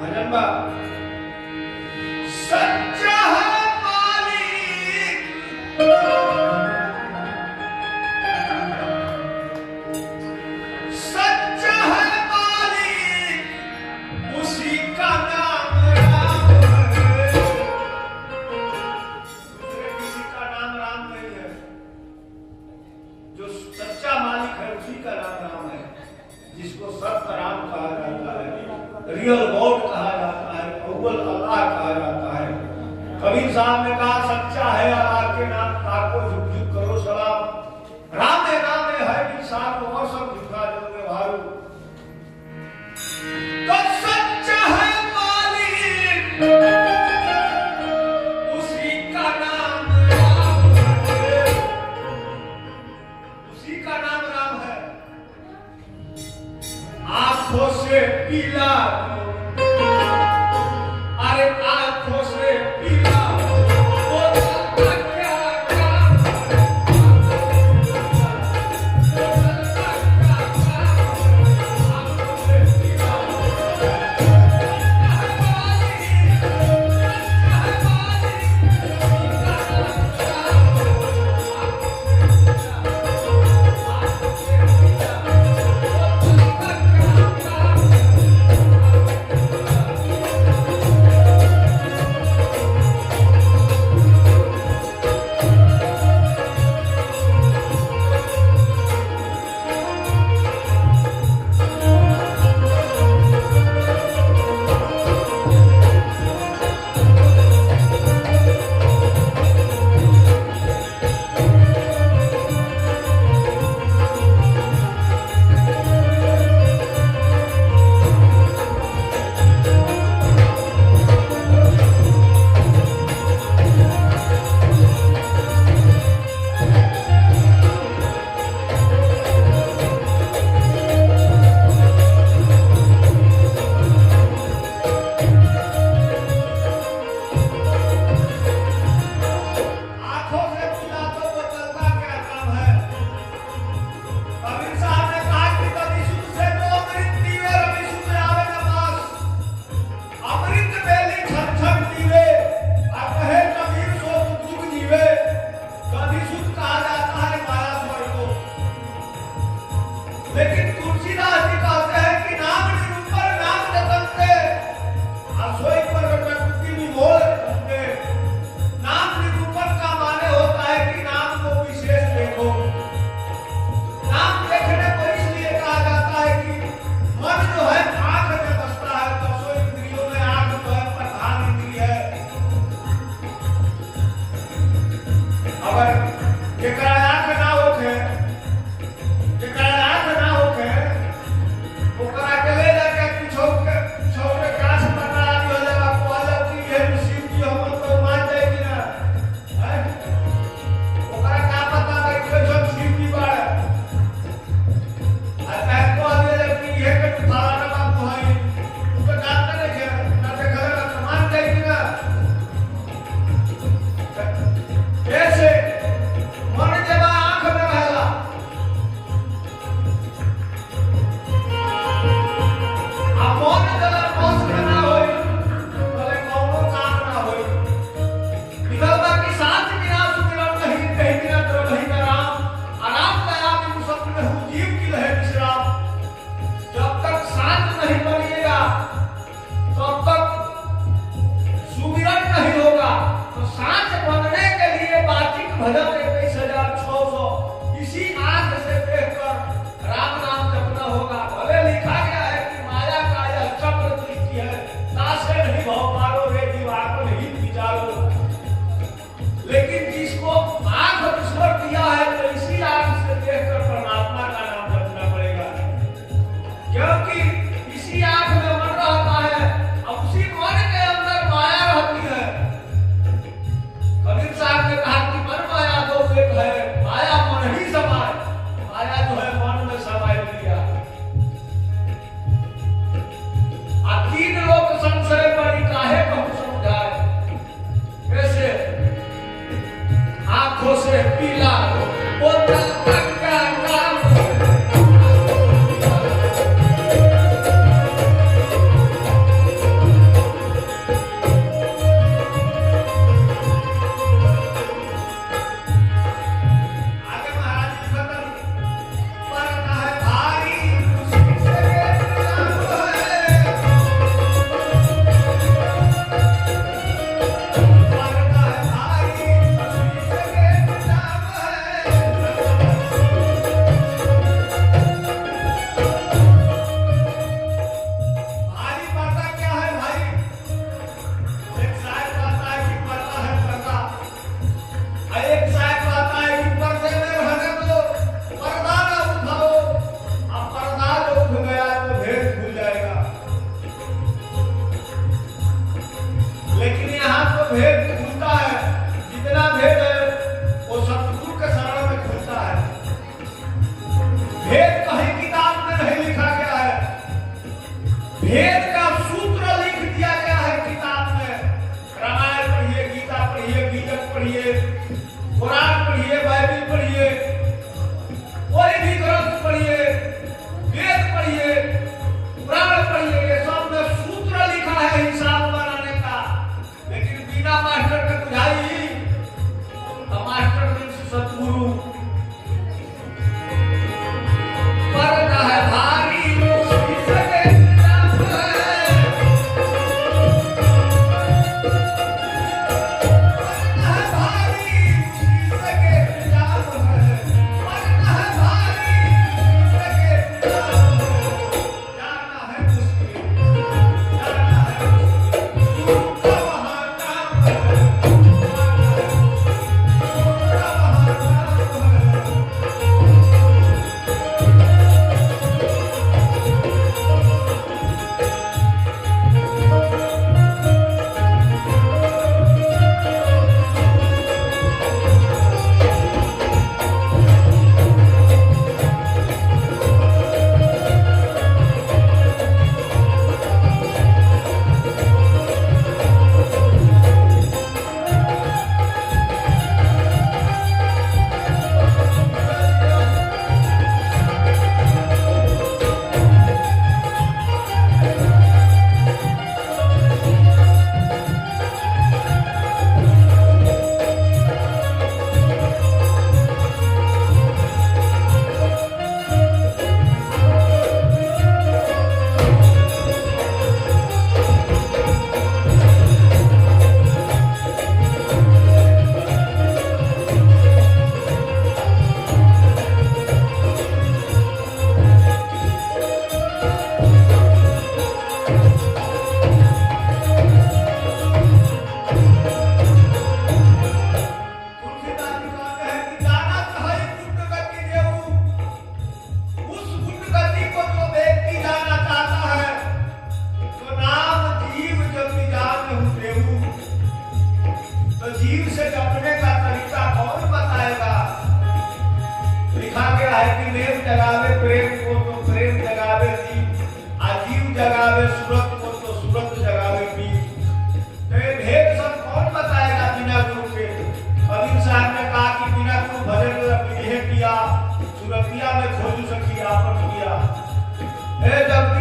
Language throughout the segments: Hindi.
भजनबा सच्चा है मालिक, सच्चा है मालिक, उसी का नाम राम है। दूसरे किसी का नाम राम नहीं है, जो सच्चा मालिक है उसी का नाम राम है, जिसको सत्य राम कहा जाता है, रियल गॉड कहा जाता है, अव्वल अल्लाह कहा जाता है। कबीर साहब ने कहा सच्चा है अल्लाह के नाम ताको झुक झुक करो सलाम, रामे रामे है इंसान को और सब झुका जो व्यवहार। तो सच्चा है मालिक, उसी का नाम राम है, उसी का नाम राम है। आंखों से पीला, अरे आंखों से पीला वो चलता क्या काम, वो चलता क्या काम, आंखों से पीला कबीर साहब ने कहा कि मन माया दो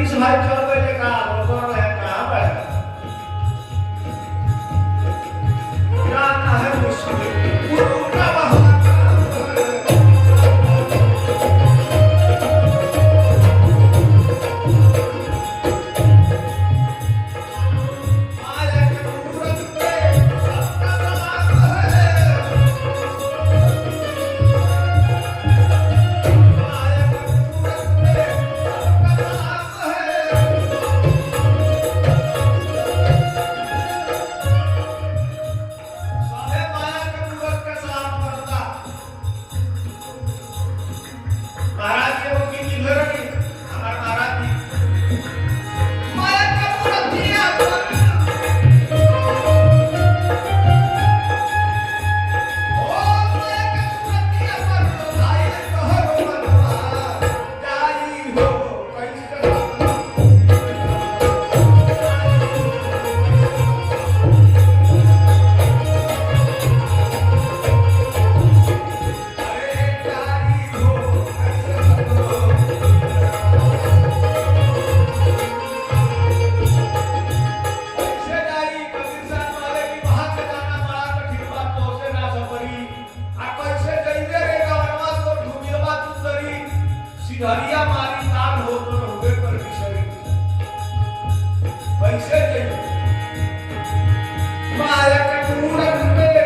किस भाई चल गए का रोकर है कहां पर जाना है मुश्किल गुरु का सिधरिया मारी तान हो तो हुए पर बिसरी वैसे माया के मूरत में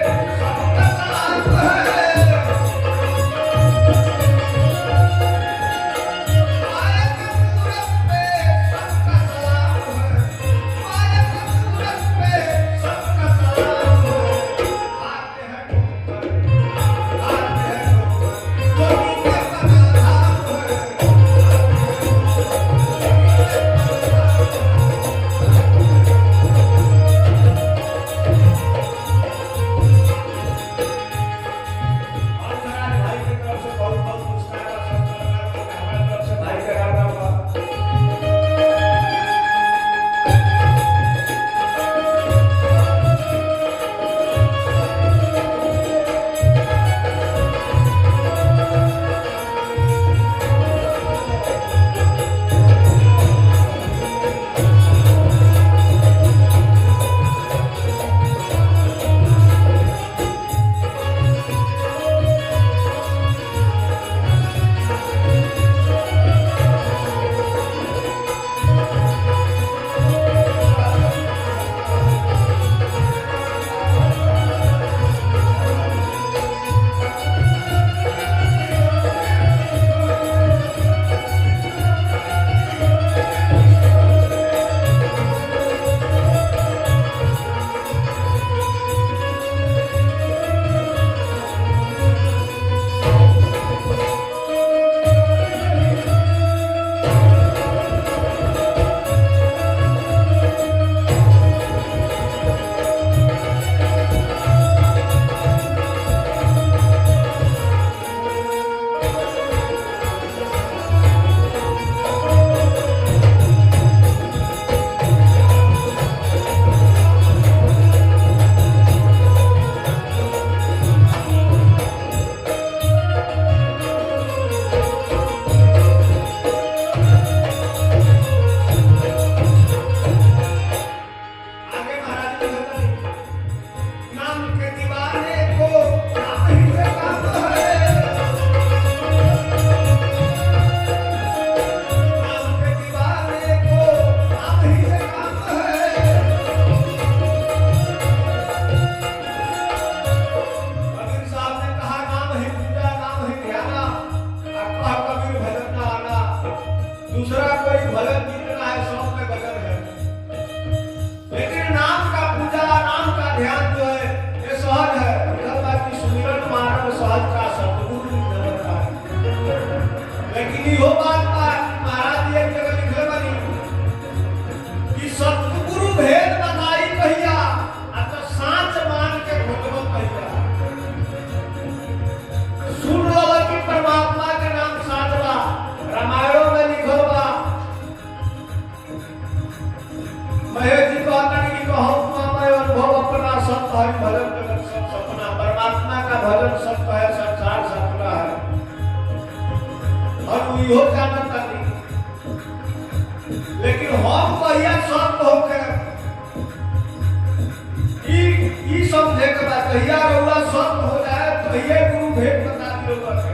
सबका सलाम है माया के मूरत में सबका सलाम है माया के मूरत में सबका सलाम है आते हैं कोई के दूसरा कोई भजन जितना है सब में भजन है, लेकिन नाम का पूजा नाम का ध्यान जो है ये सहज है। की सुमिरन मानव सहज का सतगुरु का है। लेकिन यो बात महाराज ये केवल लिखे बनी कि सतगुरु भेद बताई कहिया तो सांच मान के भगवत कहिया सुन लो कि परमात्मा के नाम साचवा रामायणों में लिखल बा लेकिन हम कहिया सब होके ई समझे के बाद कहिया रउआ सब हो जाए तो ये गुरु भेंट बता दियो करके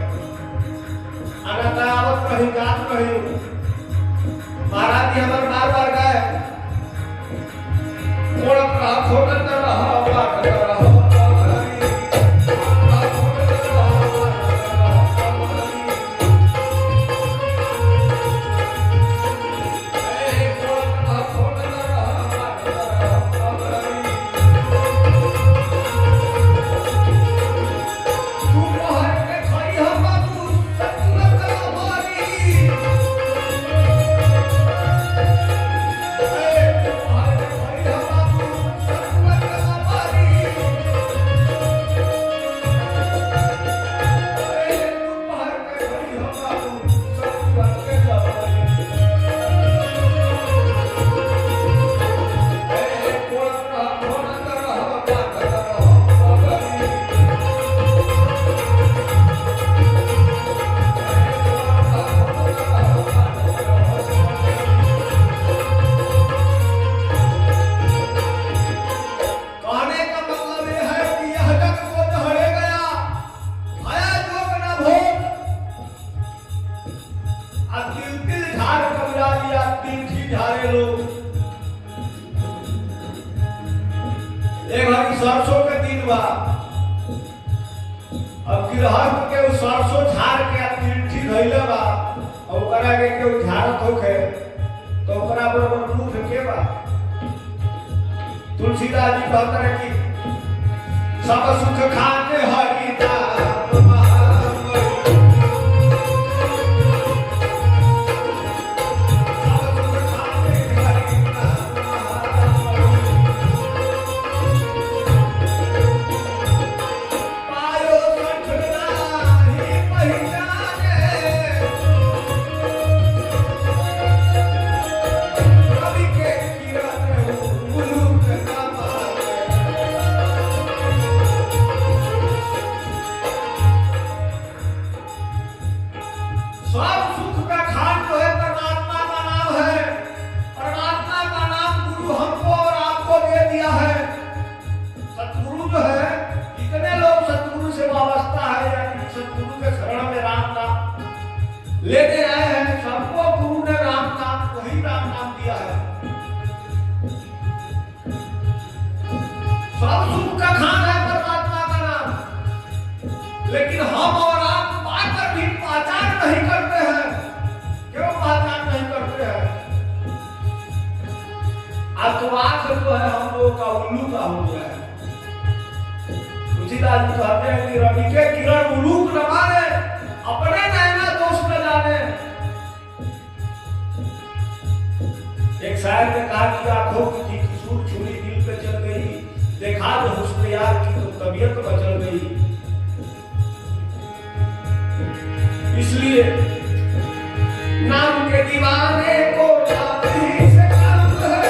अगर आवत रही गात रही महाराज जी हमारे बार बार गए खोड़त रहा खोड़त रहा बात रहा सरसों के दिन बा अब गिरहत के सरसों झाड़ के तिलठी धइले बा और ओकरा के केहू झाड़त होखे तो ओकरा बराबर मुंह के बा तुलसीदास जी कहत रहे कि सब सुख खाके हरि नाम लेते आए हैं सबको गुरु ने राम नाम वही राम नाम दिया है सब सुख का खान है परमात्मा का नाम लेकिन हम और आप पाकर भी पहचान नहीं करते हैं क्यों पहचान नहीं करते हैं आत्मार्थ जो है हम लोगों का उल्लू का हो गया है तुलसीदास जी कहते हैं कि रवि के किरण उल्लूक न मारे अपने नैना दोष न जाने एक शायर ने कहा कि आंखों की किशोर छुरी दिल पे चल गई देखा जो हुस्न यार की तो तबीयत बचल गई इसलिए नाम के दीवाने को जाति से काम है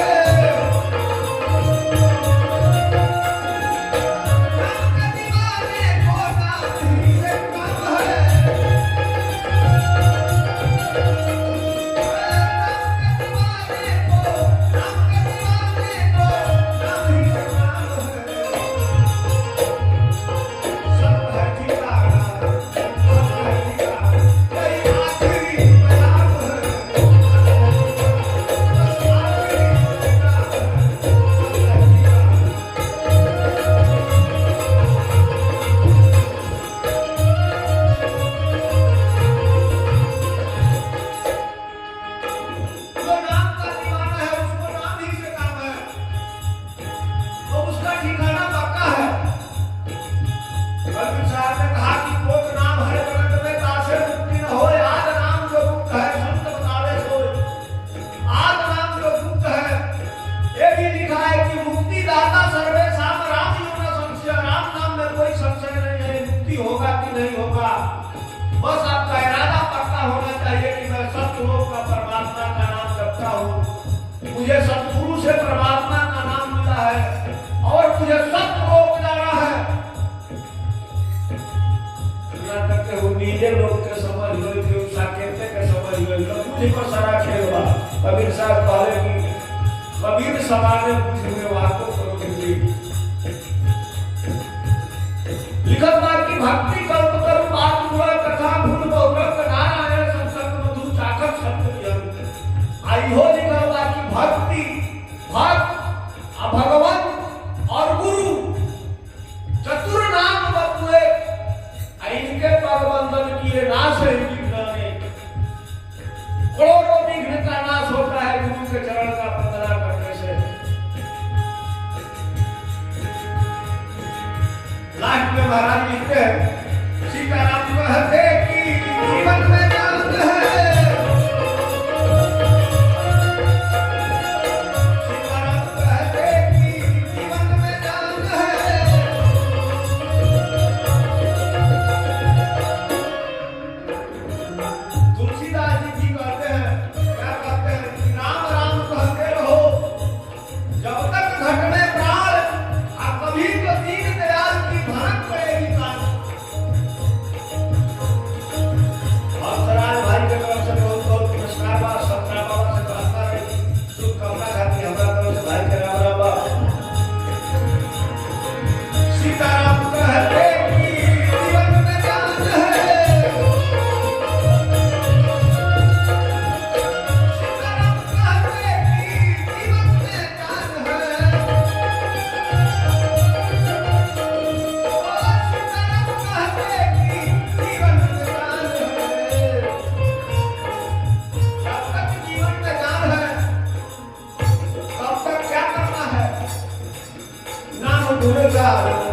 बस आपका इरादा पक्का होना चाहिए कि मैं सतलोक का परमात्मा का नाम जपता हूँ, मुझे सतगुरु से परमात्मा का नाम मिला है और मुझे सतलोक जाना है। करके वो नीले लोग के समझ लो, साकेते के समझ लो, मुझे पर सारा खेल हुआ। कबीर साहब समाने बुझे वाको करो जी। लिखत बा की भक्ति कल्प कर पाप पूरा कथा भूल बहुरत नारायण संसर्ग मधु चाखत सत्य ज्ञान। आई हो लिखत बा की भक्ति भक्त भगवान और गुरु चतुर नाम बतुए इनके पग बंधन किए नाश है विघ्न ने। करोड़ों विघ्न का नाश होता है गुरु के चरण का वंदना करने से। लास्ट में महाराज लिखते हैं सीताराम कहते कि जीवन में जान है। सीताराम कहते कि जीवन में जान है। तुलसीदास जी कहते हैं क्या कहते हैं कि राम राम कहते रहो जब तक घटने प्राण और कभी तो दीन दयाल की भनक पड़ेगी कान। हंसराज भाई के तरफ से बहुत बहुत पुरस्कार बा। सतना बाबा से प्रार्थना है शुभकामना खाती हमारा तरफ से भाई के राम राम बा। सीताराम कहते कि जीवन में जान है। God.